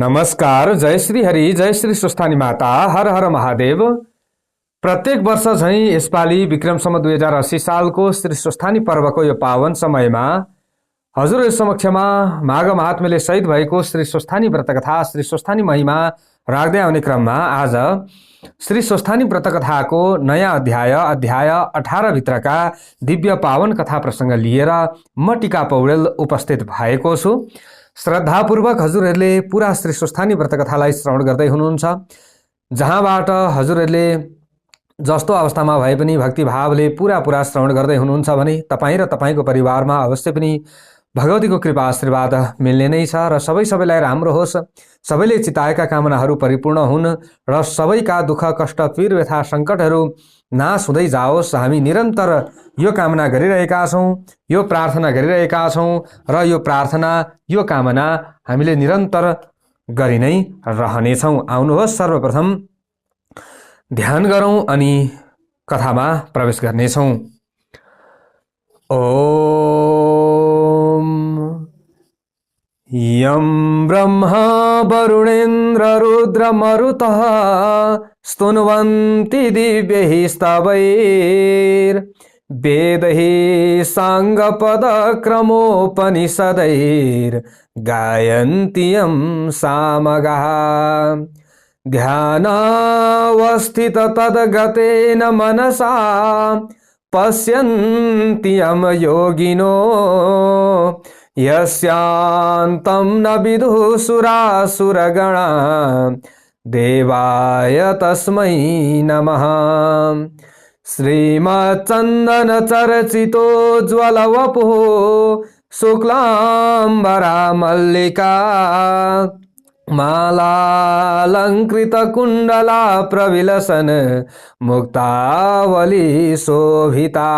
नमस्कार। जय श्री हरि, जय श्री स्वस्थानी माता, हर हर महादेव। प्रत्येक वर्ष झैं यसपालि विक्रमसम्म 2080 सालको श्री स्वस्थानी पर्वको यो पावन समयमा हजुर समक्षमा माघ महात्म्यले सहित भएको श्री स्वस्थानी व्रतकथा, श्री स्वस्थानी महिमा राख्दै आउने क्रममा आज श्री स्वस्थानी व्रतकथाको नयाँ अध्याय 18 भित्रका दिव्य पावन कथा प्रसङ्ग लिएर म टिका पौडेल उपस्थित भएको छु। श्रद्धापूर्वक हजुरहरूले पुरा श्री स्वस्थानी व्रतकथालाई श्रवण गर्दै हुनुहुन्छ, जहाँबाट हजुरहरूले जस्तो अवस्थामा भए पनि भक्तिभावले पुरा श्रवण गर्दै हुनुहुन्छ भने तपाईँ र तपाईँको परिवारमा अवश्य पनि भगवतीको कृपा आशीर्वाद मिल्ने नै छ र सबैलाई राम्रो होस्, सबैले चिताएका कामनाहरू परिपूर्ण हुन् र सबैका दुःख कष्ट पीर व्यथा सङ्कटहरू नाश हुँदै जाओस्। हामी निरन्तर यो कामना गरिरहेका छौँ, यो प्रार्थना गरिरहेका छौँ र यो प्रार्थना यो कामना हामीले निरन्तर गरि नै रहनेछौँ। आउनुहोस् सर्वप्रथम ध्यान गरौँ अनि कथामा प्रवेश गर्नेछौँ। ओम यं ब्रह्मा वरुणेन्द्र रुद्र मरुतः स्तुन्वन्ति दिव्यैः स्तवैर् वेदैः साङ्गपदक्रमोपनिषदैर् गायन्ति यं सामगाः ध्यानावस्थित तद्गतेन मनसा पश्यन्ति यं योगिनो यस्यान्तं न विदुः सुरासुरगणा देवाय तस्मै नमः। श्रीमच्चन्दनचर्चितोज्ज्वलवपुः शुक्लाम्बरा मल्लिका मालालङ्कृतकुण्डला प्रविलसन मुक्तावली शोभिता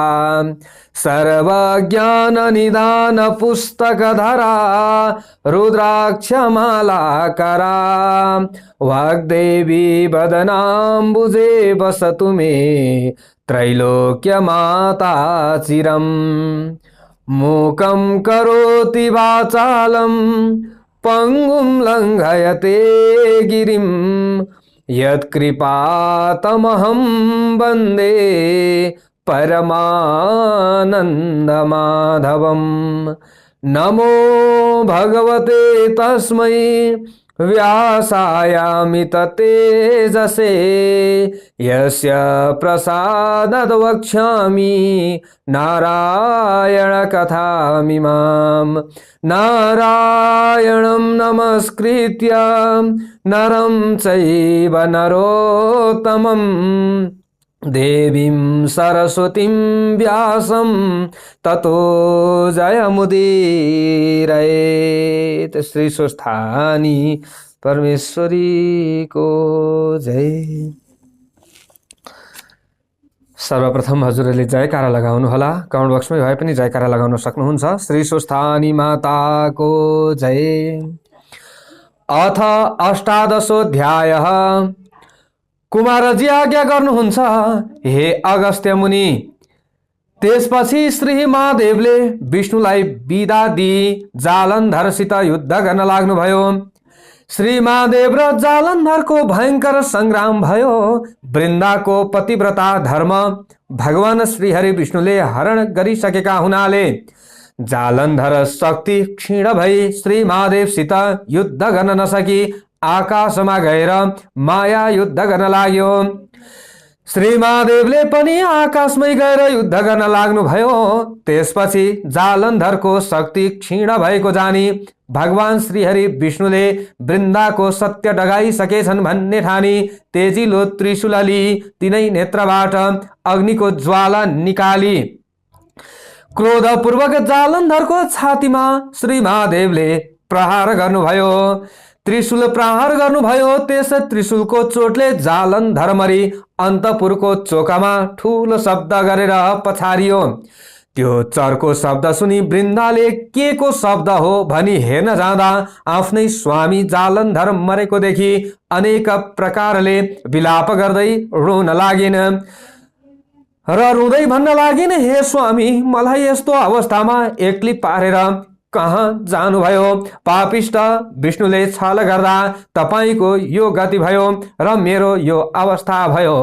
सर्वज्ञाननिदान पुस्तकधरा रुद्राक्षमालाकरा वाग्देवी वदनाम्बुजे वसतु मे त्रैलोक्यमाता चिरम्। मूकं करोति वाचालं पंगुं लंघयते गिरिं यत्कृपातमहं वन्दे परमानन्दमाधवम्। नमो भगवते तस्मै व्यासायामित तेजसे यस्य प्रसादाद् वक्ष्यामि नारायण कथामिमाम्। नारायणं नमस्कृत्य नरं चैव नरोत्तमं देवीं सरस्वतीं व्यासं ततो जयमुदीरयेत्। श्री स्वस्थानी परमेश्वरी को जय। सर्वप्रथम हजुरले जयकारा लगाउनु होला, कमेन्ट बक्समै भए पनि जयकारा लगाउन सक्नुहुन्छ। श्री स्वस्थानी माता को जय। अथ अष्टादशोऽध्यायः। कुमारजी आज्ञा गर्नुहुन्छ हे अगस्त्य मुनि। त्यसपछि श्री महादेवले विष्णुलाई बिदा दिई जालन्धरसित युद्ध गर्न लाग्नुभयो। श्री महादेव र जालन्धरको भयंकर संग्राम भयो। वृन्दाको पतिव्रता धर्म भगवान श्रीहरि विष्णुले हरण गरिसकेका हुनाले जालन्धर शक्ति क्षीण भई श्री महादेवसित युद्ध गर्न नसकी आकाशमा गएर माया युद्ध गर्न लाग्यो। श्री महादेवले पनि आकाशमै गएर युद्ध गर्न लाग्नुभयो। त्यसपछि जालन्धरको शक्ति क्षीण भएको जानी भगवान श्रीहरि विष्णुले वृन्दाको सत्य डगाइसकेछन् भन्ने ठानी तेजिलो त्रिशूल लिई तिनै नेत्रबाट अग्निको ज्वाला निकाली क्रोधपूर्वक जालन्धरको छातीमा श्री महादेवले प्रहार गर्नुभयो। त्रिशूल प्रहार गर्नुभयो। त्यस त्रिशूलको चोटले जालन्धरमरी अन्तपुरको चोकामा ठूलो शब्द गरेर पछारियो। त्यो चर्को शब्द सुनि वृन्दाले के को शब्द हो भनी हेर्न जाँदा आफ्नै स्वामी जालन्धर मरेको देखि अनेक प्रकारले विलाप गर्दै रोन लागिन्। र रुँदै भन्न लागिन्, हे स्वामी, मलाई यस्तो अवस्थामा एक्लै पारेर कहाँ जानुभयो? पापिष्ट विष्णुले छल गर्दा तपाईँको यो गति भयो र मेरो यो अवस्था भयो।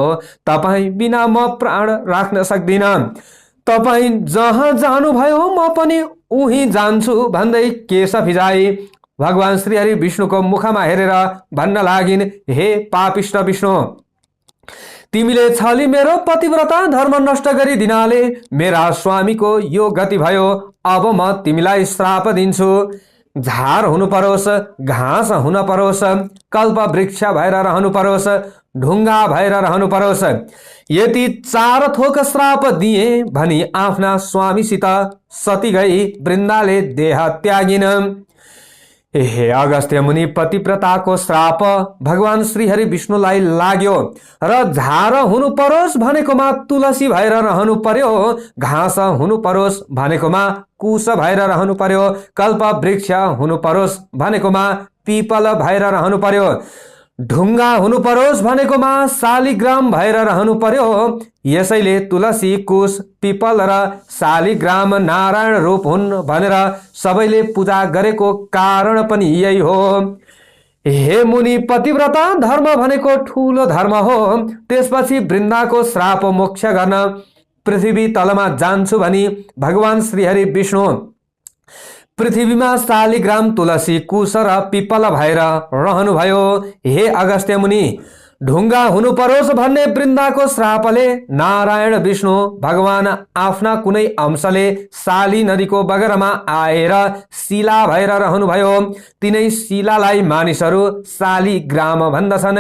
तपाईँ बिना म प्राण राख्न सक्दिनँ। तपाईँ जहाँ जानुभयो म पनि उही जान्छु भन्दै केश फिजाई भगवान श्रीहरि विष्णुको मुखमा हेरेर भन्न लागिन्, हे पापिष्ट विष्णु, तिमीले छली मेरो पतिव्रता धर्म नष्ट गरिदिनाले मेरा स्वामीको यो गति भयो। अब म तिमीलाई श्राप दिन्छु। झार हुनु परोस्, घाँस हुन परोस्, कल्प वृक्ष भएर रहनु परोस्, ढुङ्गा भएर रहनु परोस्। यति 4 थोक श्राप दिए भनी आफ्ना स्वामीसित सती गई वृन्दाले देह त्यागिन। हे अगस्त्य मुनि, पतिव्रताको श्राप भगवान श्रीहरि विष्णुलाई लाग्यो र झार हुनु परोस् भनेकोमा तुलसी भएर रहनु पर्यो, घाँस हुनु परोस् भनेकोमा कुश भएर रहनु पर्यो, कल्प वृक्ष हुनु परोस् भनेकोमा पिपल भएर रहनु पर्यो, ढुङ्गा हुनु परोस् भनेकोमा शालिग्राम भएर रहनु पर्यो। यसैले तुलसी, कुश, पिपल र शालिग्राम नारायण रूप हुन् भनेर सबैले पूजा गरेको कारण पनि यही हो। हे मुनि, पतिव्रता धर्म भनेको ठूलो धर्म हो। त्यसपछि वृन्दाको श्राप मोक्ष गर्न पृथ्वी तलमा जान्छु भनी भगवान श्रीहरि विष्णु पृथ्वीमा शालिग्राम, तुलसी, कुश र पिपल भएर रहनुभयो। हे अगस्त्य मुनि, ढुङ्गा हुनु परोस् भन्ने वृन्दाको श्रापले नारायण विष्णु भगवान आफ्ना कुनै अंशले शाली नदीको बगरमा आएर शिला भएर रहनुभयो। तिनै शिलालाई मानिसहरू शालिग्राम भन्दछन्।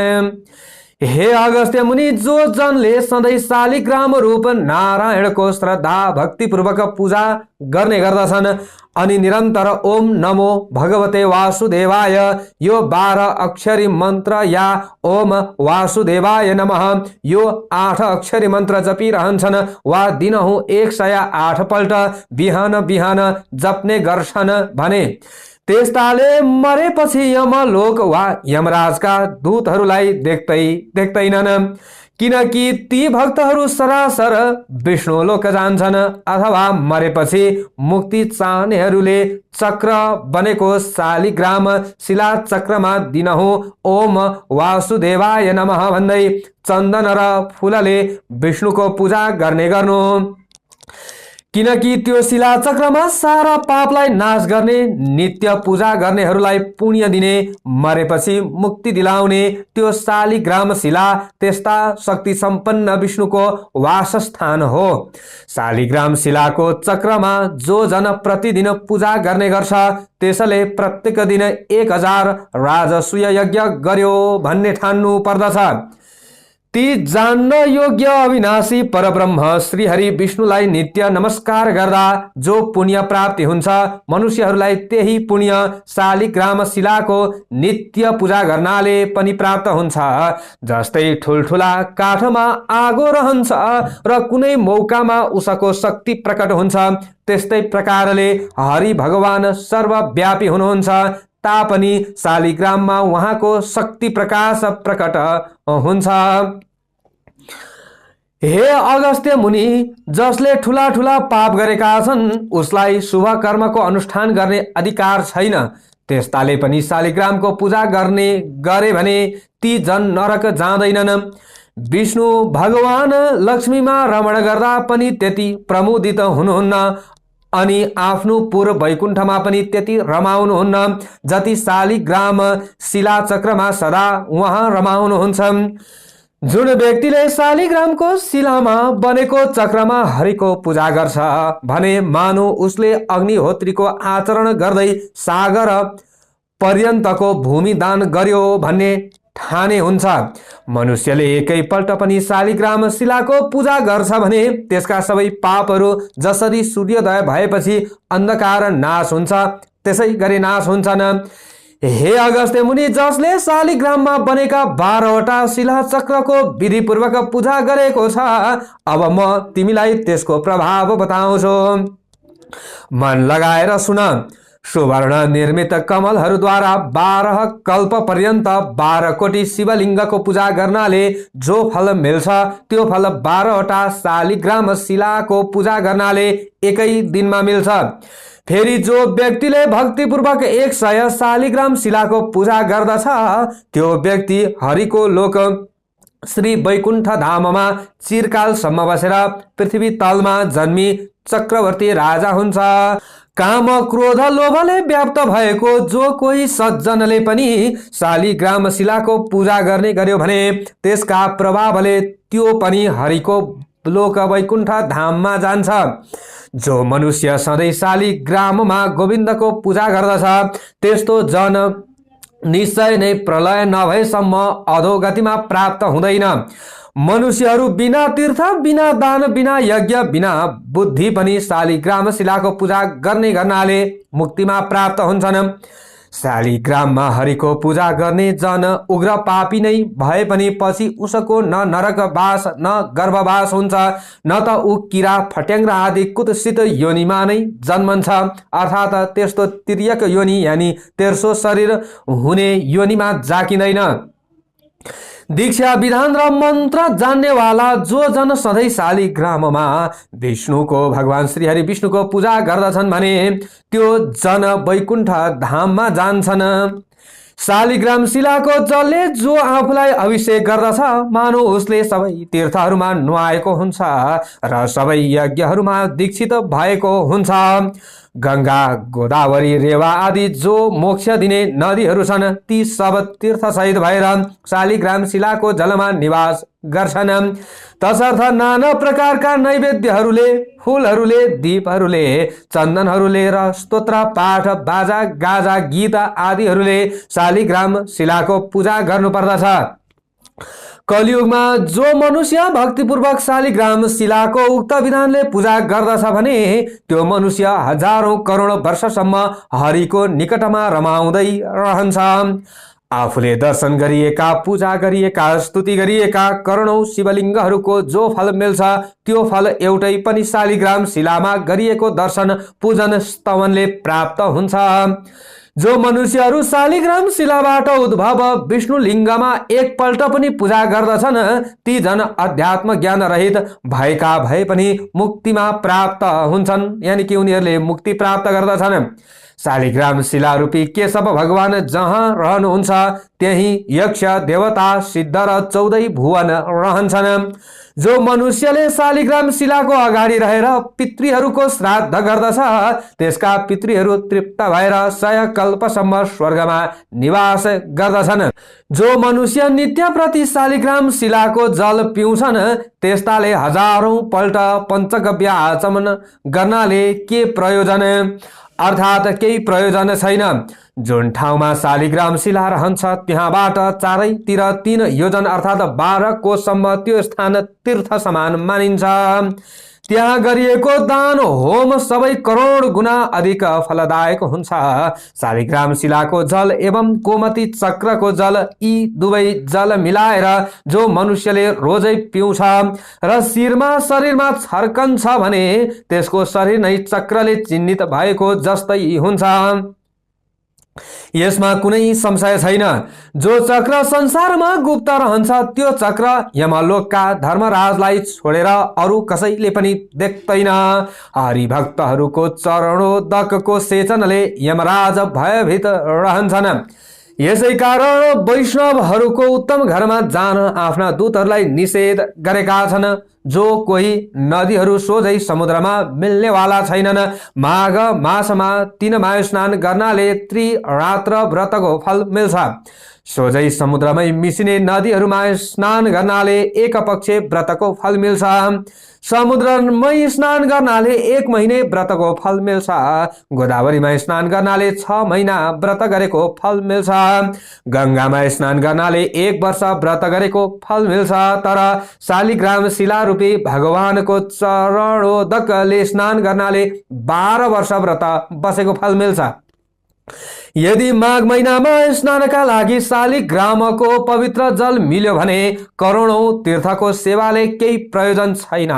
हे अगस्त्य मुनि, जो जनले सधैँ शालिग्राम रूप नारायणको श्रद्धा भक्तिपूर्वक पूजा गर्ने गर्दछन् अनि निरन्तर ओम नमो भगवते वासुदेवाय यो 12 अक्षरी मन्त्र या ओम वासुदेवाय नमः यो 8 अक्षरी मन्त्र जपिरहन्छन् वा दिनहुँ 108 पल्ट बिहान बिहान जप्ने गर्छन् भने त्यस्ताले मरेपछि यमलोक वा यमराजका दूतहरूलाई देख्दैनन्, किनकि ती भक्तहरू सरासर विष्णुलोक जान्छन्। अथवा मरेपछि मुक्ति चाहनेहरूले चक्र बनेको शालिग्राम शिला चक्रमा दिनहुँ ओम वासुदेवाय नमः भन्दै चन्दन र फूलले विष्णुको पूजा गर्ने गर्नु। किनकि त्यो शिला चक्रमा सारा पापलाई नाश गर्ने, नित्य पूजा गर्नेहरूलाई पुण्य दिने, मरेपछि मुक्ति दिलाउने त्यो शालिग्राम शिला त्यस्ता शक्ति सम्पन्न विष्णुको वासस्थान हो। शालिग्राम शिलाको चक्रमा जो जन प्रतिदिन पूजा गर्ने गर्छ त्यसले प्रत्येक दिन 1000 राजसूय यज्ञ गर्यो भन्ने ठान्नु पर्दछ। ती जान्न योग्य अविनाशी परब्रह्म श्रीहरि विष्णुलाई नित्य नमस्कार गर्दा जो पुण्य प्राप्ति हुन्छ, मनुष्यहरूलाई त्यही पुण्य शालिग्राम शिलाको नित्य पूजा गर्नाले पनि प्राप्त हुन्छ। जस्तै ठुल्ठुला काठमा आगो रहन्छ र कुनै मौकामा उसको शक्ति प्रकट हुन्छ, त्यस्तै प्रकारले हरि भगवान सर्वव्यापी हुनुहुन्छ तापनि शालिग्राममा उहाँको शक्ति प्रकाश प्रकट हुन्छ। हे अगस्त्य मुनि, जसले ठुला ठुला पाप गरेका छन् उसलाई शुभ कर्मको अनुष्ठान गर्ने अधिकार छैन। त्यस्ताले पनि शालिग्रामको पूजा गरे भने ती जन नरक जाँदैनन्। विष्णु भगवान लक्ष्मीमा रमण गर्दा पनि त्यति प्रमुदित हुनुहुन्न अनि आफ्नो पूर्व वैकुण्ठमा पनि त्यति रमाउनुहुन्न जति शालिग्राम शिला चक्रमा सदा उहाँ रमाउनुहुन्छ। जुन व्यक्तिले शालिग्रामको शिलामा बनेको चक्रमा हरिको पूजा गर्छ भने मानु उसले अग्निहोत्रीको आचरण गर्दै सागर पर्यन्तको भूमि दान गर्यो भन्ने ठाने हुन्छ। मनुष्यले एकैपल्ट पनि शालिग्राम शिलाको पूजा गर्छ भने त्यसका सबै पापहरू जसरी सूर्योदय भएपछि अन्धकार नाश हुन्छ त्यसै गरी नाश हुन्छन्। हे अगस्त्य मुनि, जसले शालिग्राममा बनेका 12वटा शिला चक्रको विधिपूर्वक पूजा गरेको छ, अब म तिमीलाई त्यसको प्रभाव बताउँछु। मन लगाएर सुन। सुवर्ण निर्मित कमलहरूद्वारा 12 कल्प पर्यन्त 12 कोटी शिवलिङ्गको पूजा गर्नाले जो फल मिल्छ त्यो फल 12वटा शालिग्राम शिलाको पूजा गर्नाले एकै दिनमा मिल्छ। फेरि जो व्यक्तिले भक्तिपूर्वक 100 शालिग्राम शिलाको पूजा गर्दछ त्यो व्यक्ति हरिको लोक श्री वैकुण्ठ धाममा चिरकालसम्म बसेर पृथ्वी तलमा जन्मी चक्रवर्ती राजा हुन्छ। काम क्रोध लोभले व्याप्त भएको जो कोही सज्जनले पनि शालिग्राम शिलाको पूजा गर्ने गर्यो भने त्यसका प्रभावले त्यो पनि हरिको लोक वैकुण्ठ धाममा जान्छ। जो मनुष्य सधैँ शालिग्राममा गोविन्दको पूजा गर्दछ त्यस्तो जन निश्चय नै प्रलय नभएसम्म अधोगतिमा प्राप्त हुँदैन। मनुष्यहरू बिना तीर्थ, बिना दान, बिना यज्ञ, बिना बुद्धि पनि शालिग्राम शिलाको पूजा गर्ने गर्नाले मुक्तिमा प्राप्त हुन्छन्। शालिग्राममा हरिको पूजा गर्ने जन उग्र पापी नै भए पनि पछि उसको न नरकवास न गर्भवास हुन्छ, न त ऊ किरा फट्याङ्ग्रा आदि कुत्सित योनिमा नै जन्मन्छ, अर्थात् त्यस्तो तिर्यक योनि यानि तेर्सो शरीर हुने योनिमा जाकिँदैन। दीक्षा विधान र मन्त्र जान्नेवाला जो जन सधैँ शालिग्राममा विष्णुको भगवान श्री हरि विष्णुको पूजा गर्दछन् भने त्यो जन वैकुण्ठ धाममा जान्छन्। शालिग्राम शिलाको जलले जो आफूलाई अभिषेक गर्दछ मानव उसले सबै तीर्थहरूमा नुहाएको हुन्छ र सबै यज्ञहरूमा दीक्षित भएको हुन्छ। गंगा, गोदावरी, रेवा आदि जो मोक्ष दिने नदीहरू छन् ती सब तीर्थसहित भएर शालिग्राम शिलाको जलमा निवास गर्छन्। तसर्थ नाना प्रकारका नैवेद्यहरूले, फूलहरूले, दीपहरूले, चन्दनहरूले र स्तोत्र पाठ, बाजा गाजा, गीत आदिहरूले शालिग्राम शिलाको पूजा गर्नुपर्दछ। कलियुगमा जो मनुष्य भक्तिपूर्वक शालिग्राम शिलाको उक्त विधानले पूजा गर्दछ भने त्यो मनुष्य हजारौं करोड वर्षसम्म हरिको निकटमा रमाउँदै रहन्छ। आफूले दर्शन गरिएका, पूजा गरिएका, स्तुति गरिएका करोडौं शिवलिङ्गहरूको जो फल मिल्छ त्यो फल एउटै पनि शालिग्राम शिलामा गरिएको दर्शन, पूजन, स्तवनले प्राप्त हुन्छ। जो मनुष्यहरू शालिग्राम शिलाबाट उद्भव विष्णु लिङ्गमा एकपल्ट पनि पूजा गर्दछन् ती जन अध्यात्म ज्ञान रहित भएका भए पनि मुक्तिमा प्राप्त हुन्छन्, यानि कि उनीहरूले मुक्ति प्राप्त गर्दछन्। शालिग्राम शिला रूपी केशव भगवान जहाँ रहनुहुन्छ त्यही यक्ष, देवता, सिद्ध र 14 भुवन रहन्छन्। जो मनुष्यले शालिग्राम शिलाको अगाडि रहेर पितृहरूको श्राद्ध गर्दछ त्यसका पितृहरू तृप्त भएर 100 कल्पसम्म स्वर्गमा निवास गर्दछन्। जो मनुष्य नित्य प्रति शालिग्राम शिलाको जल पिउँछन् त्यस्ताले हजारौं पल्ट पञ्चगव्य आचमन गर्नाले के प्रयोजन, अर्थात् केही प्रयोजन छैन। जुन ठाउँमा शालिग्राम शिला रहन्छ त्यहाँबाट चारैतिर 3 योजन अर्थात् 12 कोससम्म त्यो स्थान तीर्थ समान मानिन्छ। त्यहाँ गरिएको दान होम सबै करोड गुना अधिक फलदायक हुन्छ। शालिग्राम शिलाको जल एवं गोमती चक्रको जल यी दुवै जल मिलाएर जो मनुष्यले रोजै पिउँछ र शरीरमा छर्कन्छ भने त्यसको शरीर नै चक्रले चिन्हित भएको जस्तै हुन्छ। यसमा कुनै संशय छैन। जो चक्र संसारमा गुप्त रहन्छ त्यो चक्र यमलोकका धर्मराजलाई छोडेर अरू कसैले पनि देख्दैन। हरिभक्तहरूको चरणोदकको सेचनले यमराज भयभीत रहन्छन्। यसै कारण वैष्णवहरूको उत्तम घरमा जान आफ्ना दूतहरूलाई निषेध गरेका छन्। जो कोही नदीहरू सोझै समुद्रमा मिल्नेवाला छैनन्। माघ मासमा 3 माय स्नान गर्नाले त्रिरात्र व्रतको फल मिल्छ। सोझै समुद्रमै मिसिने नदीहरूमा स्नान गर्नाले एक पक्ष व्रतको फल मिल्छ। समुद्रमै स्नान गर्नाले 1 महिने व्रतको फल मिल्छ। गोदावरीमा स्नान गर्नाले 6 महिना व्रत गरेको फल मिल्छ। गंगामा स्नान गर्नाले 1 वर्ष व्रत गरेको फल मिल्छ। तर शालिग्राम शिला रूपी भगवानको चरणोदकले स्नान गर्नाले 12 वर्ष व्रत बसेको फल मिल्छ। यदि माघ महिनामा स्नानका लागि शालिग्रामको पवित्र जल मिल्यो भने करोडौं तीर्थको सेवाले केही प्रयोजन छैन।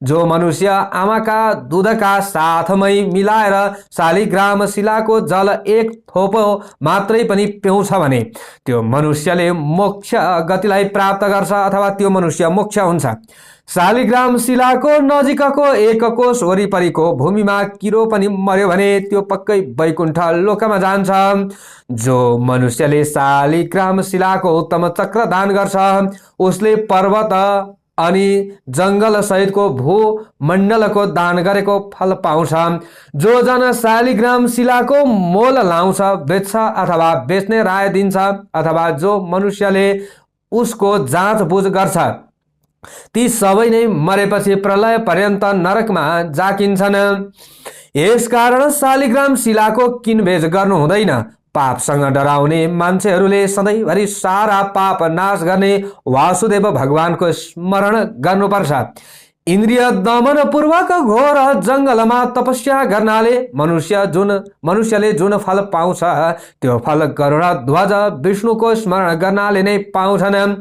जो मनुष्य आमाका दूधका साथमै मिलाएर शालिग्राम शिलाको जल एक थोपो मात्रै पनि पिउँछ भने त्यो मनुष्यले मोक्ष गतिलाई प्राप्त गर्छ अथवा त्यो मनुष्य मोक्ष हुन्छ। शालिग्राम शिलाको नजिकको एक कोष वरिपरिको भूमिमा किरो पनि मर्यो भने त्यो पक्कै वैकुण्ठ लोकमा जान्छ। जो मनुष्यले शालिग्राम शिलाको उत्तम चक्र दान गर्छ उसले पर्वत अनि जंगल सहितको भूमण्डलको दान गरेको फल पाउँछ। जो जन शालिग्राम शिलाको मोल लाउँछ, बेच्छ अथवा बेच्ने राय दिन्छ अथवा जो मनुष्यले उसको जाँचबुझ गर्छ ती सबै नै मरेपछि प्रलय पर्यन्त नरकमा जाकिन्छन्। यसकारण शालिग्राम शिलाको किनबेच गर्नु हुँदैन। पापसँग डराउने मान्छेहरूले सधैँभरि सारा पाप नाश गर्ने वासुदेव भगवानको स्मरण गर्नुपर्छ। इन्द्रिय दमन पूर्वक घोर जंगलमा तपस्या गर्नाले मनुष्यले जुन फल पाउँछ त्यो फल गरुडध्वज विष्णुको स्मरण गर्नाले नै पाउँछन्।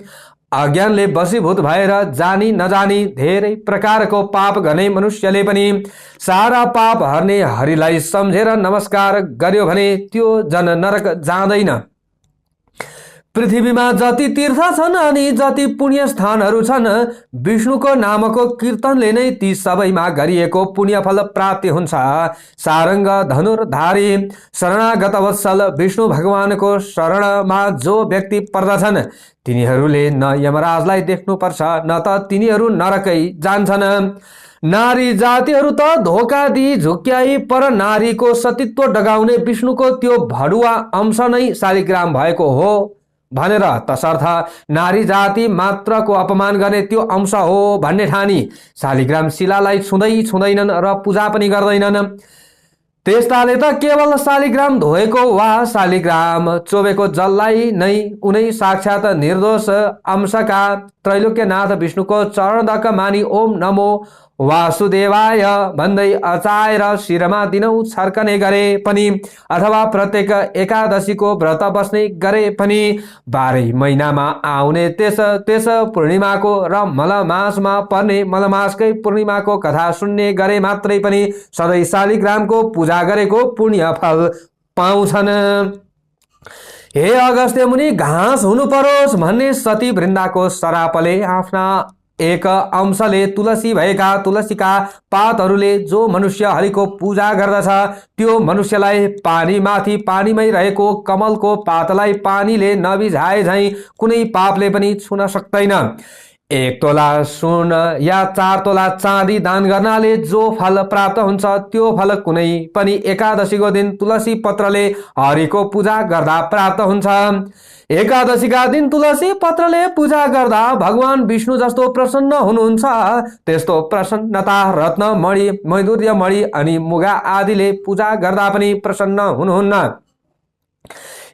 अज्ञानले वशीभूत भएर जानी नजानी धेरै प्रकारको पाप गर्ने मनुष्यले पनि सारा पाप हर्ने हरिलाई सम्झेर नमस्कार गर्यो भने त्यो जन नरक जाँदैन। पृथ्वीमा जति तीर्थ छन् अनि जति पुण्य स्थानहरू छन् विष्णुको नामको कीर्तनले नै ती सबैमा गरिएको पुण्यफल प्राप्ति हुन्छ। सारंग धनुर्धारी शरणागत वत्सल विष्णु भगवानको शरणमा जो व्यक्ति पर्दछन् तिनीहरूले न यमराजलाई देख्नुपर्छ न त तिनीहरू नरकै जान्छन्। नारी जातिहरू त धोका दिई झुक्क्याई पर नारीको सतीत्व डगाउने विष्णुको त्यो भडुवा अंश नै शालिग्राम भएको हो भनेर तसर्थ नारी जाति मात्रको अपमान गर्ने त्यो अंश हो भन्ने ठानी शालिग्राम शिलालाई छुँदैनन् र पूजा पनि गर्दैनन्। त्यस्ताले त केवल शालिग्राम धोएको वा शालिग्राम चोबेको जललाई नै उनै साक्षात निर्दोष अंशका त्रैलोक्यनाथ विष्णुको चरणदक मानी ओम नमो वासुदेवाय भन्दै अचाएर शिरमा दिनौ छर्कने गरे पनि अथवा प्रत्येक एकादशीको व्रत बस्ने गरे पनि 12 महिनामा आउने त्यस पूर्णिमाको र मलमासमा पर्ने मलमासकै पूर्णिमाको कथा सुन्ने गरे मात्रै पनि सधैँ शालिग्रामको पूजा गरेको पुण्य फल पाउँछन्। हे अगस्त्य मुनि, घाँस हुनु परोस् भन्ने सती वृन्दाको सरापले आफ्ना एक अंशले तुलसी भएका तुलसीका पातहरूले जो मनुष्य हरिको पूजा गर्दछ त्यो मनुष्यलाई पानीमाथि पानीमै रहेको कमलको पातलाई पानीले नभिजाए झैं कुनै पापले पनि छुन सक्दैन। 1 तोला सुन या 4 तोला चाँदी दान गर्नाले जो फल प्राप्त हुन्छ त्यो फल कुनै पनि एकादशीको दिन तुलसी पत्रले हरिको पूजा गर्दा प्राप्त हुन्छ। एकादशीका दिन तुलसी पत्रले पूजा गर्दा भगवान विष्णु जस्तो प्रसन्न हुनुहुन्छ त्यस्तो प्रसन्नता रत्न मणि मैदुर्य मणि अनि मुगा आदिले पूजा गर्दा पनि प्रसन्न हुनुहुन्न।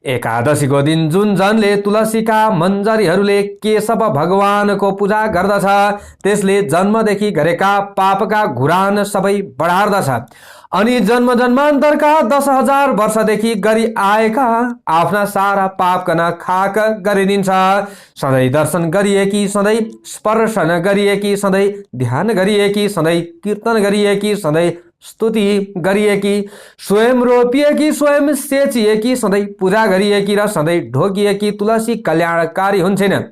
एकादशीको दिन जुन जनले तुलसीका मञ्जरीहरूले केशव भगवानको पूजा गर्दछ त्यसले जन्मदेखि गरेका पापका घुरान सबै बढार्दछ अनि जन्म जन्मान्तरका 10,000 वर्षदेखि गरी आएका आफ्ना सारा पापका खाक गरिदिन्छ। सधैँ दर्शन गरिएकी, सधैँ स्पर्शन गरिएकी, सधैँ ध्यान गरिएकी, सधैँ कीर्तन गरिएकी, सधैँ स्तुति गरिएकी, स्वयं रोपिएकी, स्वयं सेचिएकी, सधैँ पूजा गरिएकी र सधैँ ढोकिएकी तुलसी कल्याणकारी हुन्छन्।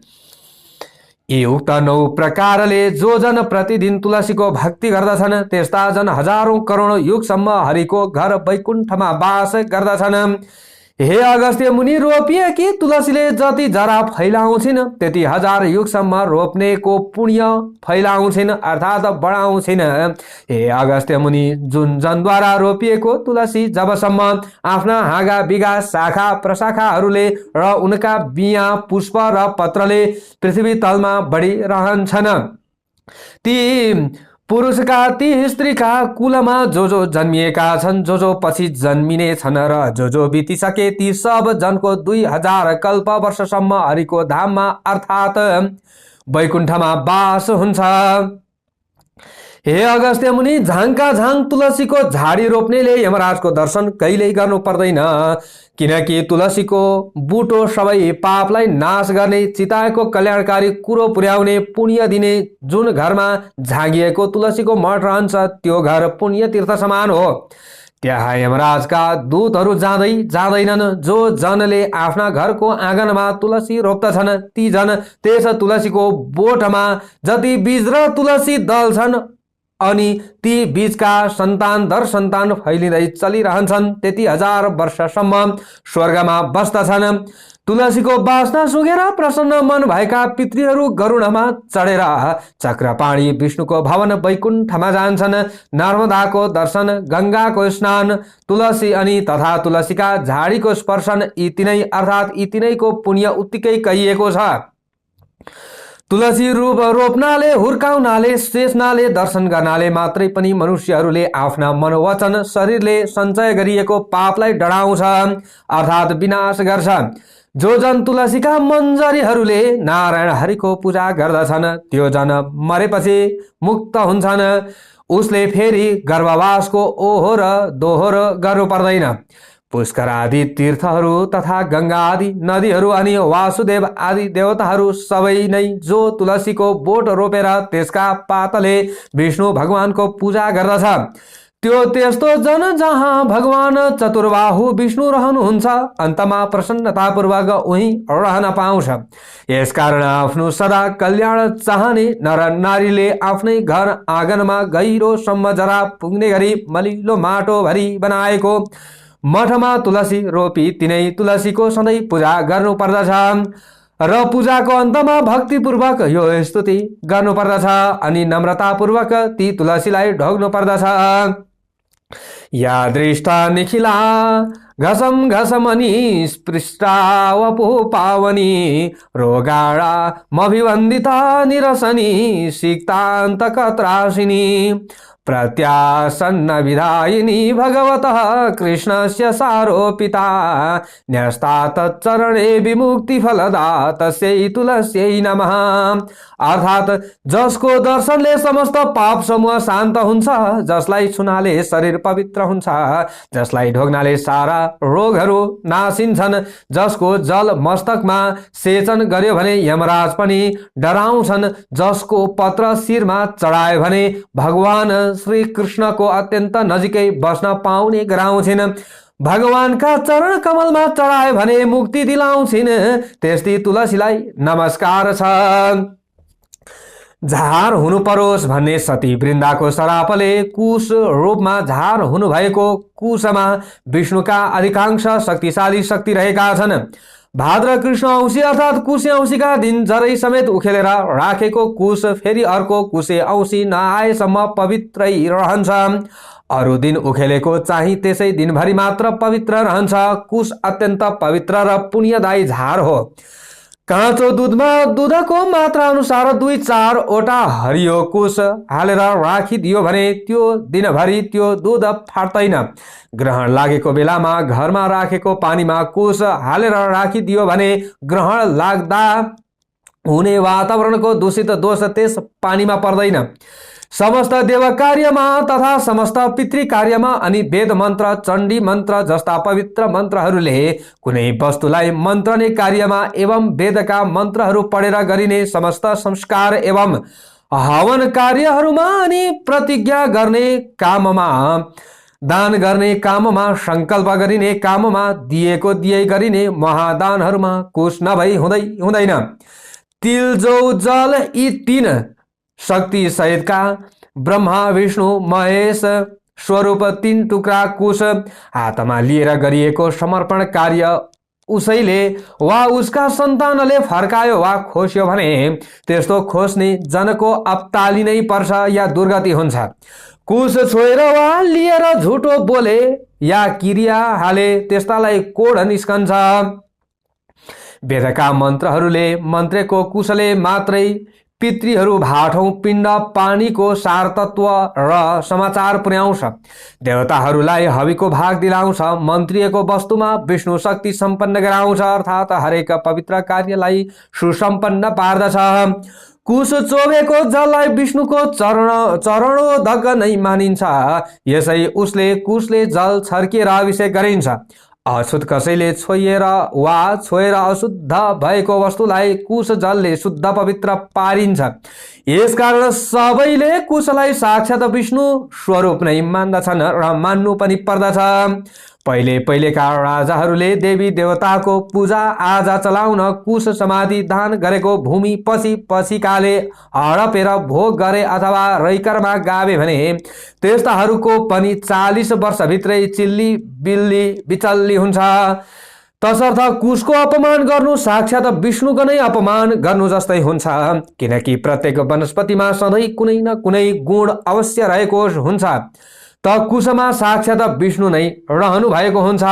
यी उक्त 9 प्रकारले जो जन प्रतिदिन तुलसीको भक्ति गर्दछन् त्यस्ता जन हजारौं करोडौं युगसम्म हरिको घर वैकुण्ठमा वास गर्दछन्। हे अगस्त्य मुनि, रोपिएकी तुलसीले जति जरा फैलाउँछिन् त्यति 1000 युगसम्म रोप्नेको पुण्य फैलाउँछिन् अर्थात् बढाउँछिन्। हे अगस्त्य मुनि, जुन जनद्वारा रोपिएको तुलसी जबसम्म आफ्ना हाँगा बिगा शाखा प्रशाखाहरूले र उनका बिया पुष्प र पत्रले पृथ्वी तलमा बढिरहन्छन् ती पुरुषका ती स्त्रीका कुलमा जो जन्मिएका छन्, जो पछि जन्मिने छन् र जो बितिसके ती सब जनको 2000 कल्प वर्षसम्म हरिको धाममा अर्थात् वैकुण्ठमा वास हुन्छ। हे अगस्त्य मुनि, झाङका झाङ तुलसीको झाडी रोप्नेले यमराजको दर्शन कहिल्यै गर्नु पर्दैन, किनकि तुलसीको बुटो सबै पापलाई नाश गर्ने, चिताएको कल्याणकारी कुरो पुर्याउने, पुण्य दिने। जुन घरमा झाँगिएको तुलसीको मठ रहन्छ त्यो घर पुण्य तीर्थ समान हो। त्यहाँ यमराजका दूतहरू जाँदै जाँदैनन्। जो जनले आफ्ना घरको आँगनमा तुलसी रोप्दछन् ती जन त्यस तुलसीको बोटमा जति बीज र तुलसी दल छन् अनि ती बीजका सन्तान दर सन्तान फैलिँदै चलिरहन्छन्, त्यति 1000 वर्षसम्म स्वर्गमा बस्दछन्। तुलसीको बासना सुँघेर प्रसन्न मन भएका पितृहरू गरुडमा चढेर चक्रपाणी विष्णुको भवन वैकुण्ठमा जान्छन्। नर्मदाको दर्शन, गंगाको स्नान, तुलसी अनि तथा तुलसीका झाडीको स्पर्शन, यी तिनै अर्थात् यी तिनैको पुण्य उत्तिकै कहिएको छ। तुलसी रूप रोप्नाले, हुर्काउनाले, सेच्नाले, दर्शन गर्नाले मात्रै पनि मनुष्यहरूले आफ्ना मनोवचन शरीरले सञ्चय गरिएको पापलाई डढाउँछ अर्थात् विनाश गर्छ। जो जन तुलसीका मन्जरीहरूले नारायण हरिको पूजा गर्दछन् त्यो जन मरेपछि मुक्त हुन्छन्। उसले फेरि गर्भवासको ओहोर दोहोर गर्नु पर्दैन। पुष्कर आदि तीर्थहरू तथा गंगा आदि नदीहरू अनि वासुदेव आदि देवताहरू सबै नै जो तुलसीको बोट रोपेर त्यसका पातले विष्णु भगवानको पूजा गर्दछ त्यो त्यस्तो जन जहाँ भगवान चतुर्बाहु विष्णु रहनुहुन्छ, अन्तमा प्रसन्नतापूर्वक उही रहन पाउँछ। यसकारण आफ्नो सदा कल्याण चाहने नर नारीले आफ्नै घर आँगनमा गहिरोसम्म जरा पुग्ने गरी मलिलो माटो भरी बनाएको मठमा तुलसी रोपी तिनै तुलसीको सधैँ पूजा गर्नु पर्दछ र पूजाको अन्तमा भक्तिपूर्वक यो स्तुति गर्नु पर्दछ अनि नम्रतापूर्वक ती तुलसीलाई ढोग्नु पर्दछ। या दृष्टा निखिला घसम घसमनी स्पृष्टा वपु पावनी रोगाणा मभिवन्दिता निरसनी सिक्तान्तकत्रासिनी प्रत्यासन्न विधायिनी भगवतः कृष्णस्य सारोपिता न्यस्ता तच्चरणे विमुक्ति फलदा तस्यै तुलस्यै नमः। अर्थात जसको दर्शनले समस्त पाप समूह शान्त हुन्छ, जसलाई छुनाले शरीर पवित्र हुन्छ, जसलाई ढोग्नाले सारा रोगहरू नासिन्छन्, जसको जल मस्तकमा सेचन गर्यो भने यमराज पनि डराउँछन्, जसको पत्र शिरमा चढायो भने भगवान श्री कृष्ण को अत्यंत नजिकै बस्न पाउने गराउँछिन्, भगवानका चरण कमलमा चढाए भने मुक्ति दिलाउँछिन्, त्यस्तै तुलसीलाई नमस्कार छ। झार हुनु परोस् भन्ने सती वृन्दाको श्रापले कुश रूपमा झार हुनु भएको कुशमा विष्णुका अधिकांश शक्तिशाली शक्ति रहेका छन्। भाद्र कृष्ण औँसी अर्थात् कुशे औँसीका दिन जरै समेत उखेलेर राखेको कुश फेरि अर्को कुशे औँसी नआएसम्म पवित्रै रहन्छ। अरू दिन उखेलेको चाहिँ त्यसै दिनभरि मात्र पवित्र रहन्छ। कुश अत्यन्त पवित्र र पुण्यदायी झार हो। काँचो दुधमा दुधको मात्रा अनुसार 2-4 वटा हरियो कुश हालेर राखिदियो भने त्यो दिनभरि त्यो दुध फाट्दैन। ग्रहण लागेको बेलामा घरमा राखेको पानीमा कुश हालेर राखिदियो भने ग्रहण लाग्दा हुने वातावरणको दूषित दोष त्यस पानीमा पर्दैन। समस्त देव कार्यमा तथा समस्त पितृ कार्यमा अनि वेद मन्त्र, चण्डी मन्त्र जस्ता पवित्र मन्त्रहरूले कुनै वस्तुलाई मन्त्रने कार्यमा एवं वेदका मन्त्रहरू पढेर गरिने समस्त संस्कार एवं हवन कार्यहरूमा अनि प्रतिज्ञा गर्ने काममा, दान गर्ने काममा, संकल्प गरिने काममा, दिएको दिए गरिने महादानहरूमा कुश नभई हुँदैन। तिल, जौ, जल यी 3 शक्ति सहितका ब्रह्मा विष्णु महेश स्वरूप 3 टुक्रा कुश हातमा लिएर गरिएको समर्पण कार्य उसैले वा उसका सन्तानले फर्कायो वा खोस्यो भने त्यस्तो खोस्ने जनको अप्ताली नै पर्छ या दुर्गति हुन्छ। कुश छोएर वा लिएर झुटो बोले या क्रिया हाले त्यस्तालाई कोढ निस्कन्छ। वेदका मन्त्रहरूले मन्त्रेको कुशले मात्रै पितृहरू भाठौं पिण्ड पानीको सार तत्व र समाचार पुर्याउँछ। देवताहरूलाई हविको भाग दिलाउँछ। मन्त्रिएको वस्तुमा विष्णु शक्ति सम्पन्न गराउँछ अर्थात् हरेक पवित्र कार्यलाई सुसम्पन्न पार्दछ। कुश चोबेको जललाई विष्णुको चरणोदक नै मानिन्छ। यसै उसले कुशले जल छर्किएर अभिषेक गरिन्छ। अशुद्ध कसैले छोएर वा छोएर अशुद्ध भएको वस्तुलाई कुश जलले शुद्ध पवित्र पारिन्छ। यसकारण सबैले कुशलाई साक्षात विष्णु स्वरूप नै मान्दछन् र मान्नु पनि पर्दछ। पहिलेका राजाहरूले देवी देवताको पूजा आजा चलाउन कुश समाधि दान गरेको भूमि पछिकाले हडपेर भोग गरे अथवा रैकरमा गावे भने त्यस्ताहरूको पनि 40 वर्षभित्रै चिल्ली बिल्ली बिचल्ली हुन्छ। तसर्थ कुशको अपमान गर्नु साक्षात विष्णुको नै अपमान गर्नु जस्तै हुन्छ, किनकि प्रत्येक वनस्पतिमा सधैँ कुनै न कुनै गुण अवश्य रहेको हुन्छ, त कुशमा साक्षात विष्णु नै रहनु भएको हुन्छ।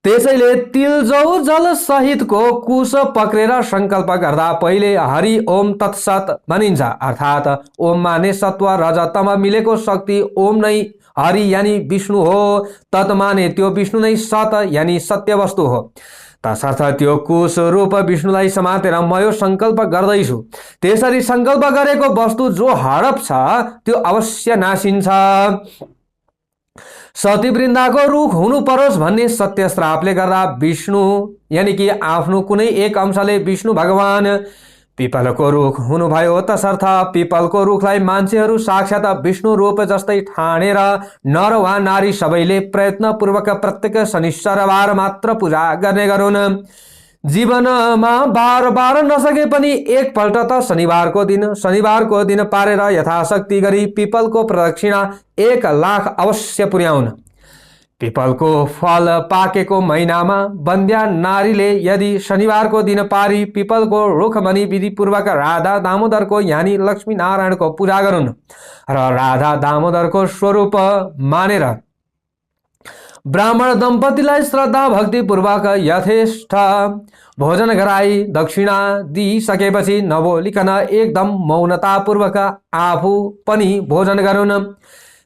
त्यसैले तिलजौ जल सहितको कुश पक्रेर संकल्प गर्दा पहिले हरि ओम तत्सत भनिन्छ, अर्थात् ओम माने सत्व रज तम मिलेको शक्ति ओम नै हरि यानी विष्णु हो, तत् माने त्यो विष्णु नै सत यानी सत्य वस्तु हो। तसर्थ त्यो कुश रूप विष्णुलाई समातेर म यो संकल्प गर्दैछु। त्यसरी संकल्प गरेको वस्तु जो हडप छ त्यो अवश्य नासिन्छ। सती वृन्दाको रुख हुनु परोस् भन्ने सत्य श्रापले गर्दा विष्णु यानी कि आफ्नो कुनै एक अंशले विष्णु भगवान पिपलको रुख हुनुभयो। तसर्थ पिपलको रुखलाई मान्छेहरू साक्षात विष्णु रूप जस्तै ठानेर नर वा नारी सबैले प्रयत्नपूर्वक प्रत्येक शनिश्चरबार मात्र पूजा गर्ने गरून्। जीवनमा बार बार नसके पनि एकपल्ट त शनिबारको दिन पारेर यथाशक्ति गरी पिपलको प्रदक्षिणा 1 लाख अवश्य पुर्याउन्। पिपलको फल पाकेको महिनामा बन्द्या नारीले यदि शनिबारको दिन पारी पिपलको रुखमनि विधिपूर्वक राधा दामोदरको यानी लक्ष्मी नारायणको पूजा गरून् र राधा दामोदरको स्वरूप मानेर ब्राह्मण दम्पतिलाई श्रद्धा भक्तिपूर्वक यथेष्ट भोजन गराई दक्षिणा दिइसकेपछि नबोलिकन एकदम मौनतापूर्वक आफू पनि भोजन गरून्।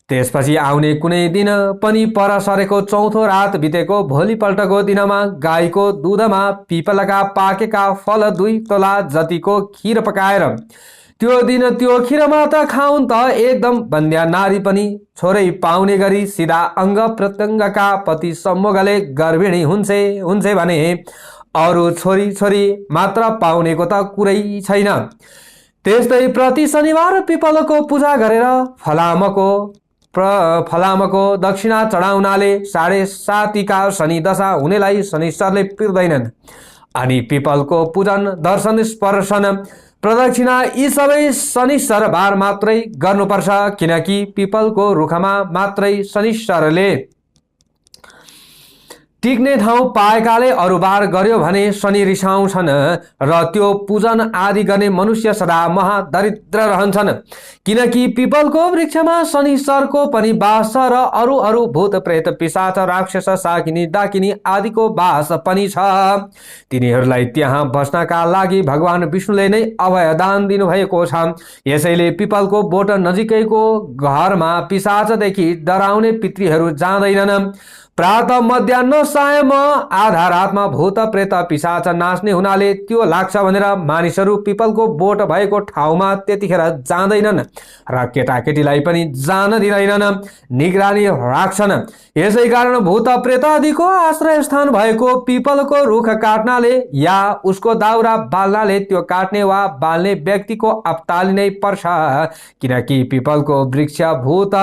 त्यसपछि आउने कुनै दिन पनि पर सरेको चौथो रात बितेको भोलिपल्टको दिनमा गाईको दुधमा पिपलका पाकेका फल 2 तोला जतिको खीर पकाएर त्यो दिन त्यो खीरमा त खाउन् त एकदम बन्द्या नारी पनि छोरै पाउने गरी सिधा अंग प्रत्यङ्गका पति सम्मोगले गर्भिणी हुन्छ भने अरू छोरी मात्र पाउनेको त कुरै छैन। त्यस्तै प्रति शनिबार पिपलको पूजा गरेर फलामको दक्षिणा चढाउनाले 7.5 का शनि दशा हुनेलाई शनिश्चरले पिर्दैनन्। अनि पिपलको पूजन दर्शन स्पर्शन प्रदक्षिणा यी सबै शनिश्चरबार मात्रै गर्नुपर्छ, किनकि पिपलको रुखमा मात्रै शनिश्चरले टिक्ने ठाउँ पाएकाले अरू बार गर्यो भने शनि रिसाउँछन् र त्यो पूजन आदि गर्ने मनुष्य सदा महादरिद्र रहन्छन्, किनकि पिपलको वृक्षमा शनिश्चरको पनि वास र अरू भूत प्रेत पिशाच राक्षस साकिनी डाकिनी आदिको वास पनि छ। तिनीहरूलाई त्यहाँ बस्नका लागि भगवान विष्णुले नै अभयदान दिनुभएको छ। यसैले पिपलको बोट नजिकैको घरमा पिशाचदेखि डराउने पितृहरू जाँदैनन्। प्रातः मध्याह्न सायम आधा रातमा भूत प्रेत पिशाच नाच्ने हुनाले त्यो लाग्छ भनेर मानिसहरू पिपलको बोट भएको ठाउँमा त्यतिखेर जाँदैनन् र केटाकेटीलाई पनि जान दिँदैनन्, निगरानी राख्छन्। यसै कारण भूत प्रेत आदिको आश्रय स्थान भएको पिपलको रुख काट्नाले या उसको दाउरा बाल्नाले त्यो काट्ने वा बाल्ने व्यक्तिको अपताली नै पर्छ, किनकि पिपलको वृक्ष भूत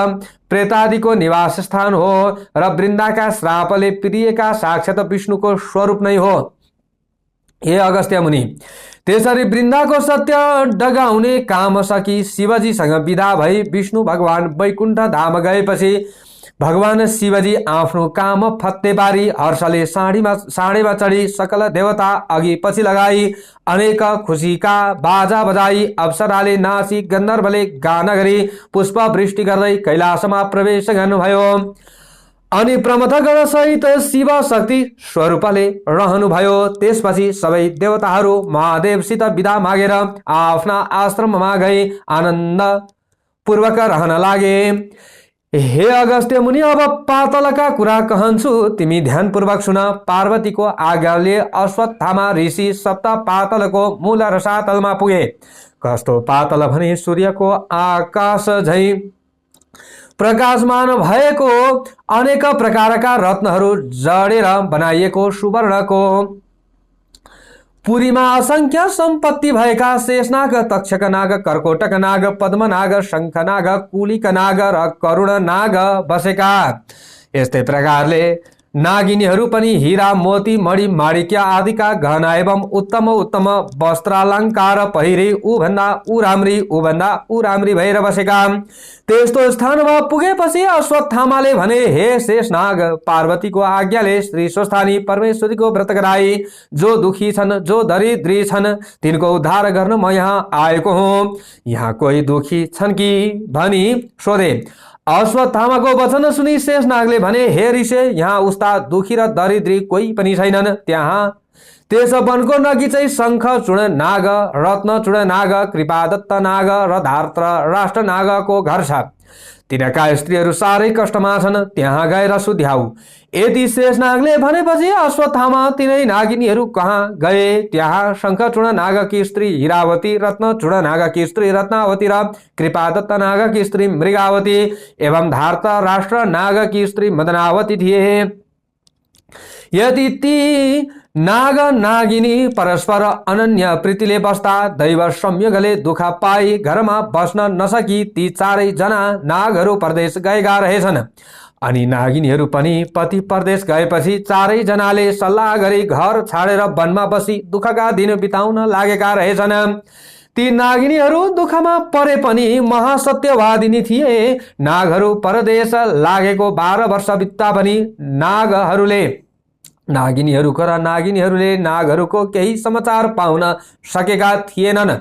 प्रेतादिको निवास स्थान हो र वृन्दाका श्रापले प्रियका साक्षात विष्णुको स्वरूप नै हो। हे अगस्त्य मुनि, त्यसरी वृन्दाको सत्य डगाउने काम सकी शिवजीसँग विदा भई विष्णु भगवान वैकुण्ठ धाम गएपछि भगवान शिवजी आफ्नो काम फत्ते पारी हर्षले साँडेमा चढी सकल देवता अघि पछि लगाई अनेक खुसीका बाजा बजाई अप्सराले नाची गन्धर्वले गान गरी पुष्प वृष्टि गर्दै कैलाशमा प्रवेश गर्नुभयो। अनि प्रमथगण सहित शिव शक्ति स्वरूपले रहनुभयो। त्यसपछि सबै देवताहरू महादेवसित विदा मागेर आफ्ना आश्रममा गई आनन्द पूर्वक रहन लागे। हे अगस्त्य मुनि, अब पातलका कुरा कहन्छु, तिमी ध्यानपूर्वक सुन। पार्वतीको आज्ञाले अश्वत्थामा ऋषि सप्त पातलको मूल रसातलमा पुगे। कस्तो पातल भने सूर्यको आकाश झैं प्रकाशमान भएको अनेक प्रकारका रत्नहरू जडेर बनाइएको सुवर्णको पुरीमा असंख्य सम्पत्ति भएका शेषनाग, तक्षक नाग, कर्कोटक नाग, पद्मनाग, शंखनाग, कुलिक नाग र करुण नाग बसेका। यस्तै प्रकारले नागिनीहरू पनि हीरा, मोती, मणि, माणिक्य आदिका गहना एवं उत्तम उत्तम वस्त्रालंकार पहिरी ऊ राम्री भएर बसेका। त्यस्तो स्थानमा पुगेपछि अश्वत्थामाले भने, हे शेषनाग, पार्वतीको आज्ञाले श्री स्वस्थानी परमेश्वरीको व्रत गराई। जो दुखी छन्, जो दरिद्री छन्, तिनको उद्धार गर्न म यहाँ आएको हुँ। यहाँ कोही दुखी छन् कि भनी सोधे। अश्वत्थामाको वचन सुनि शेषनागले भने, हे ऋषि, यहाँ उस्ता दुखी र दरिद्री कोही पनि छैनन्। त्यहाँ त्यस वनको नगिचै शंख चूर्ण नाग, रत्न चूर्ण नाग, कृपादत्त नाग र धार्त्र राष्ट्र नागको घर छ। तिनका स्त्रीहरू साह्रै कष्टमा छन्, त्यहाँ गएर सुध्याऊ। यदि शेषनागले भनेपछि अश्वत्थामा तिनै नागिनीहरू कहाँ गए। त्यहाँ शंखचूर्ण नागकी स्त्री हिरावती, रत्नचूर्ण नागकी स्त्री रत्नावती र कृपादत्त नागकी स्त्री मृगावती एवं धार्त राष्ट्र नागकी स्त्री मदनावती थिए। यदि ती नाग नागिनी परस्पर अनन्य प्रीतिले बस्दा दैव संयोगले दुःख पाई घरमा बस्न नसकी ती चारै जना नागहरू परदेश गएका रहेछन्। अनि नागिनीहरू पनि पति परदेश गएपछि चारै जनाले सल्लाह गरी घर छाडेर वनमा बसी दुःखका दिन बिताउन लागेका रहेछन्। ती नागिनीहरू दुःखमा परे पनि महासत्यवादिनी थिए। नागहरू परदेश लागेको 12 वर्ष बित्दा पनि नागिनीहरूले नागहरूको केही समाचार पाउन सकेका थिएनन्।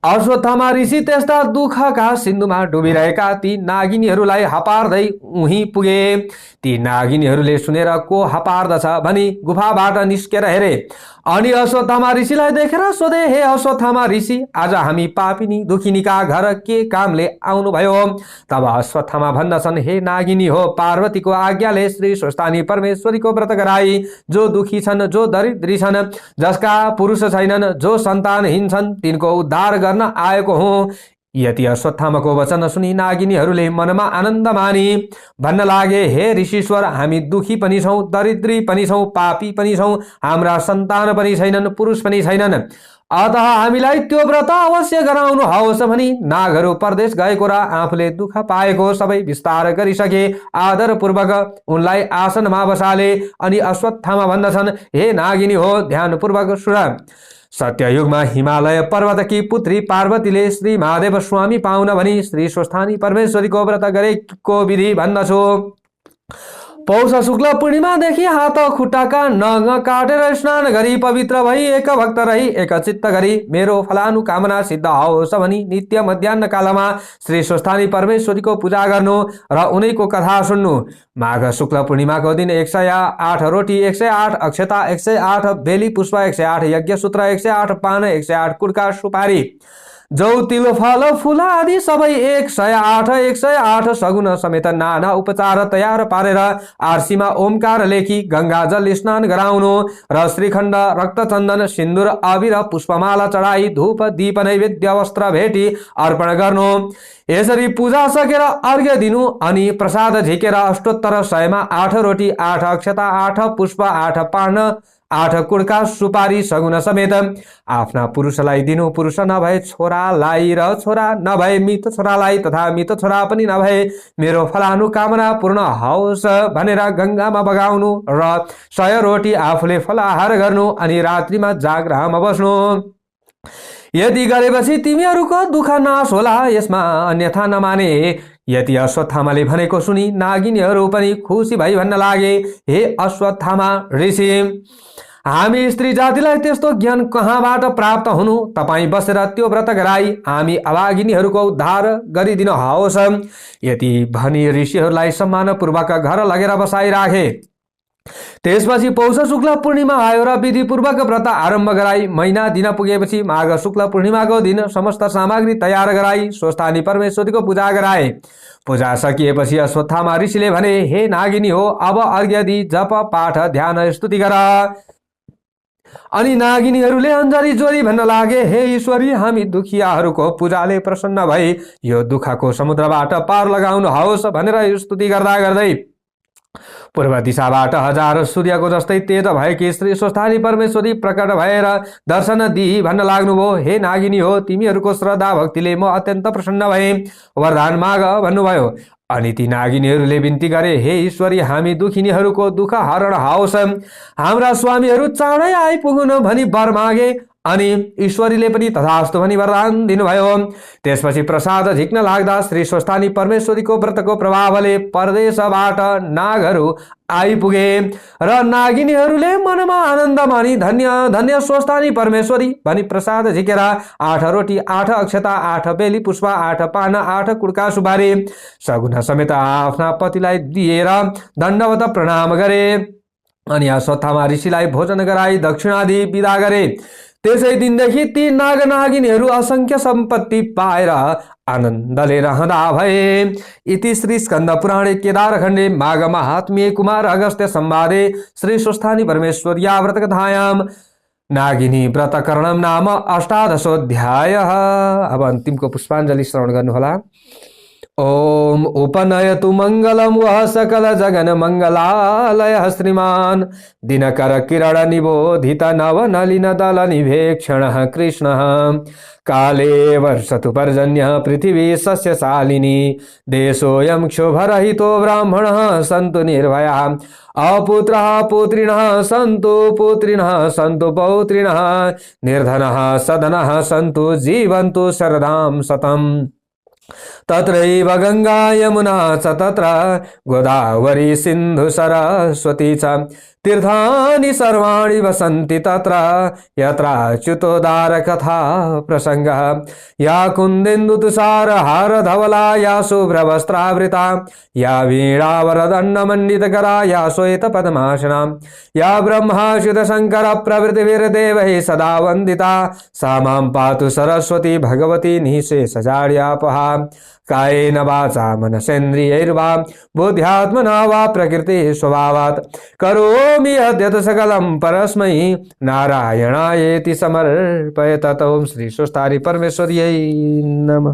अश्वत्थामा ऋषि त्यस्ता दुःखका सिन्धुमा डुबिरहेका ती नागिनीहरूलाई हपार्दै उही पुगे। ती नागिनीहरूले सुनेर को हपार्दछ भनी गुफाबाट निस्केर हेरे। अनि अश्वत्थामा ऋषिलाई देखेर सोधे, हे अश्वत्थामा ऋषि, आज हामी पापिनी दुखिनीका घर के कामले आउनुभयो? तब अश्वत्थामा भन्दछन्, हे नागिनी हो, पार्वतीको आज्ञाले श्री स्वस्थानी परमेश्वरीको व्रत गराई। जो दुखी छन्, जो दरिद्री छन्, जसका पुरुष छैनन्, जो सन्तानहीन छन्, तिनको उद्धार गर्न आएको हुँ। यति अश्वत्थामाको वचन सुनि नागिनीहरूले मनमा आनन्द मानी भन्न लागे, हे ऋषीश्वर, हामी दुखी पनि छौं, दरिद्री पनि छौं, पापी पनि छौं, हाम्रा सन्तान पनि छैनन्, पुरुष पनि छैनन्। अतः हामीलाई त्यो व्रत अवश्य गराउनु होस् भनी नागहरू परदेश गएको र आफूले दुःख पाएको सबै विस्तार गरिसके। आदरपूर्वक उनलाई आसनमा बसाले। अनि अश्वत्थामा भन्दछन्, हे नागिनी हो, ध्यानपूर्वक सुन। सत्ययुगमा हिमालय पर्वतकी पुत्री पार्वतीले श्री महादेव स्वामी पाउन भनी श्री स्वस्थानी परमेश्वरीको व्रत गरेको विधि भन्दछु। पौष शुक्ल पूर्णिमादेखि हात खुट्टाका नङ काटेर स्नान गरी पवित्र भई एक भक्त रही एक चित्त गरी मेरो फलानुकामना सिद्ध होस् भनी नित्य मध्याह्न कालमा श्री स्वस्थानी परमेश्वरीको पूजा गर्नु र उनैको कथा सुन्नु। माघ शुक्ल पूर्णिमाको दिन 108 रोटी, 108 अक्षता, 108 बेली पुष्प, 108 यज्ञ सूत्र, 108 पान, 108 कुडका सुपारी, जौ तिल फल फूल आदि सबै 108 सगुन समेत नाना उपचार तयार पारेर आरसीमा ओमकार लेखी गंगा जल स्नान गराउनु र श्रीखण्ड, रक्तचन्दन, सिन्दूर, अबिर, पुष्पमाला चढाई धूप दीप नैवेद्य वस्त्र भेटी अर्पण गर्नु। यसरी पूजा सकेर अर्घ्य दिनु अनि प्रसाद झिकेर अष्टोत्तर 100मा 8 रोटी, 8 अक्षता, 8 पुष्प, 8 पान, 8 कुडका सुपारी सगुन समेत आफ्ना पुरुषलाई दिनु। पुरुष नभए छोरालाई र छोरा नभए मृत छोरालाई तथा मृत छोरा पनि नभए मेरो फलानुकामना पूर्ण होस् भनेर गंगामा बगाउनु र 100 रोटी आफूले फलाहार गर्नु अनि रात्रिमा जागरामा बस्नु। यदि गरेपछि तिमीहरूको दुःख नाश होला, यसमा अन्यथा नमाने। यति अश्वत्थामाले भनेको सुनि नागिनीहरू पनि खुसी भई भन्न लागे, हे अश्वत्थामा ऋषि, हामी स्त्री जातिलाई त्यस्तो ज्ञान कहाँबाट प्राप्त हुनु? तपाई बसेर त्यो व्रत गराई हामी अभागिनीहरूको उद्धार गरिदिनु होस्। यति भनी ऋषिहरूलाई सम्मानपूर्वक घर लगेर बसाइराखे। त्यसपछि पौष शुक्ल पूर्णिमा आयो र विधिपूर्वक व्रत आरम्भ गराई। महिना दिन पुगेपछि माघ शुक्ल पूर्णिमाको दिन समस्त सामग्री तयार गराई स्वस्थानी परमेश्वरीको पूजा गराए। पूजा सकिएपछि अश्वत्थामा ऋषिले भने, हे नागिनी हो, अब अर्घ्य दि जप पाठ ध्यान स्तुति गर। अनि नागिनीहरूले अञ्जली जोरी भन्न लागे, हे ईश्वरी, हामी दुखियाहरूको पूजाले प्रसन्न भई यो दुःखको समुद्रबाट पार लगाउनुहोस् भनेर स्तुति गर्दा गर्दै पूर्व दिशाबाट हजार सूर्यको जस्तै तेज भएकी श्री स्वस्थानी परमेश्वरी प्रकट भएर दर्शन दिई भन्न लाग्नुभयो, हे नागिनी हो, तिमीहरूको श्रद्धा भक्तिले म अत्यन्त प्रसन्न भए, वरदान माग भन्नुभयो। अनि ती नागिनीहरूले बिन्ती गरे, हे ईश्वरी, हामी दुखिनीहरूको दुःख हरण होस्, हाम्रा स्वामीहरू चाँडै आइपुगुन् भनी वर मागे। अनि ईश्वरीले पनि तथास्तु भनी वरदान दिनुभयो। त्यसपछि प्रसाद झिक्न लाग्दा श्री स्वस्थानी परमेश्वरीको व्रतको प्रभावले परदेशबाट नागहरू आइपुगे र नागिनीहरूले मनमा आनन्द मानी धन्य धन्य स्वस्थानी परमेश्वरी भनी प्रसाद झिकेर 8 रोटी 8 अक्षता 8 बेली पुष्प 8 पान 8 कुड्का सुपारी सगुना समेत आफ्ना पतिलाई दिएर दण्डवत प्रणाम गरे। अनि अश्वत्थामा ऋषिलाई भोजन गराई दक्षिणादि विदा गरे। त्यसै दिनदेखि ती नाग नागिनीहरू असंख्य सम्पत्ति पाएर आनन्दले रहँदा भए। इति श्री स्कन्द पुराणे केदारखण्डे माघ महात्म्ये कुमार अगस्त्य संवादे श्री स्वस्थानी परमेश्वर्या व्रत कथायाम नागिनी व्रतकरणम नाम 18 अब अन्तिमको पुष्पाञ्जलि श्रवण गर्नुहोला। ओम उपनयतु मंगलम वह सकल जगन मंगलालय श्रीमान दिनकर किरण निबोधित नव नलिन दल निभेक्षण कृष्ण काले वर्षतु पर्जन्य पृथिवी सस्यशालिनी देशोऽयं क्षोभरहितो ब्राह्मणः सन्तु निर्भयाः अपुत्रः पुत्रिणः सन्तु पुत्रिणः सन्तु पौत्रिणः निर्धनः सदनः सन्तु जीवन्तु शरदां शतम्। तत्रैव गंगा यमुना च तत्र गोदावरी सिन्धु सरस्वती च तीर्थानि सर्वाणि वसन्ति तत्र यत्राच्युतोदार कथा प्रसंगः या कुन्देन्दु तुषार हार धवला या शुभ्रवस्त्रावृता या वीणावरदण्डमण्डितकरा या श्वेत पद्मासना या ब्रह्माच्युत शंकर प्रभृतिभिर्देवैः सदा वन्दिता सा मां पातु सरस्वती भगवती निःशेषजाड्यापहा कायेन वाचा मनसेन्द्रियैर्वा बुद्ध्यात्मना वा प्रकृति स्वभावात् करोमि यद्यत् सकलं परस्मै नारायणायेति समर्पयेत्। ओम श्री स्वस्थानी परमेश्वर्यै नमः।